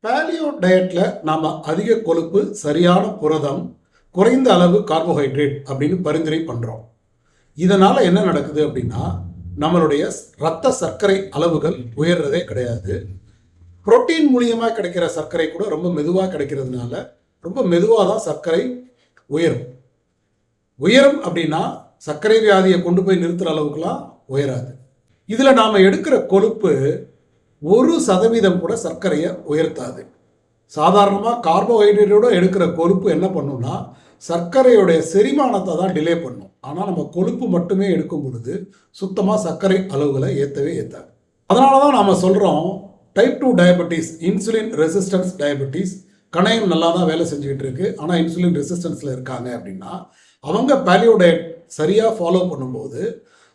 Paleo டயட்ல நாம அதிக கொழுப்பு, சரியான புரதம், குறைந்த அளவு கார்போஹைட்ரேட் அப்படின்னு பரிந்துரை பண்றோம். இதனால என்ன நடக்குது அப்படின்னா, நம்மளுடைய ரத்த சர்க்கரை அளவுகள் உயர்றதே கிடையாது. புரோட்டீன் மூலியமா கிடைக்கிற சர்க்கரை கூட ரொம்ப மெதுவாக கிடைக்கிறதுனால ரொம்ப மெதுவாக தான் சர்க்கரை உயரும். உயரும் அப்படின்னா சர்க்கரை வியாதியை கொண்டு போய் நிறுத்துற அளவுக்குலாம் உயராது. இதுல நாம எடுக்கிற கொழுப்பு 1% கூட சர்க்கரையை உயர்த்தாது. சாதாரணமாக கார்போஹைட்ரேட்டோட எடுக்கிற கொழுப்பு என்ன பண்ணும்னா சர்க்கரையுடைய செரிமானத்தை தான் டிலே பண்ணும். ஆனால் நம்ம கொழுப்பு மட்டுமே எடுக்கும் பொழுது சுத்தமாக சர்க்கரை அளவுகளை ஏற்றவே ஏற்றாது. அதனால தான் நாம் சொல்கிறோம், type 2 diabetes, insulin resistance diabetes, கணையம் நல்லா தான் வேலை செஞ்சுக்கிட்டு இருக்கு, ஆனால் இன்சுலின் ரெசிஸ்டன்ஸில் இருக்காங்க அப்படின்னா அவங்க பேலியோ டயட் சரியாக ஃபாலோ பண்ணும்போது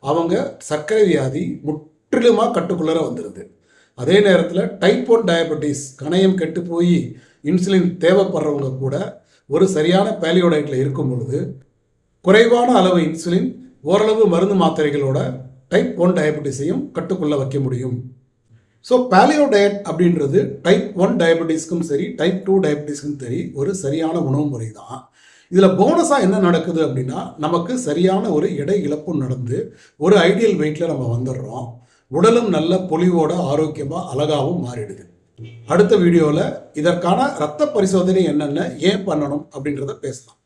அவங்க சர்க்கரை வியாதி முற்றிலுமாக கட்டுக்குள்ளே வந்துடுது. அதே நேரத்தில் டைப் 1 டயபெட்டிஸ், கணையம் கெட்டு போய் இன்சுலின் தேவைப்படுறவங்க கூட ஒரு சரியான பேலியோ டயட்டில் இருக்கும் பொழுது குறைவான அளவு இன்சுலின், ஓரளவு மருந்து மாத்திரைகளோட டைப் 1 டயபெட்டிஸையும் கட்டுக்குள்ளே வைக்க முடியும். ஸோ பேலியோ டயட் அப்படின்றது டைப் 1 டயபெட்டிஸ்க்கும் சரி, டைப் 2 டயபெட்டிஸ்க்கும் சரி ஒரு சரியான உணவு முறை தான். இதில் போனஸாக என்ன நடக்குது அப்படின்னா, நமக்கு சரியான ஒரு எடை இழப்பும் நடந்து ஒரு ஐடியல் வெயிட்டில் நம்ம வந்துடுறோம். உடலும் நல்ல பொலிவோட ஆரோக்கியமாக அழகாகவும் மாறிடுது. அடுத்த வீடியோவில் இதற்கான இரத்த பரிசோதனை என்னென்ன, ஏன் பண்ணணும் அப்படின்றத பேசலாம்.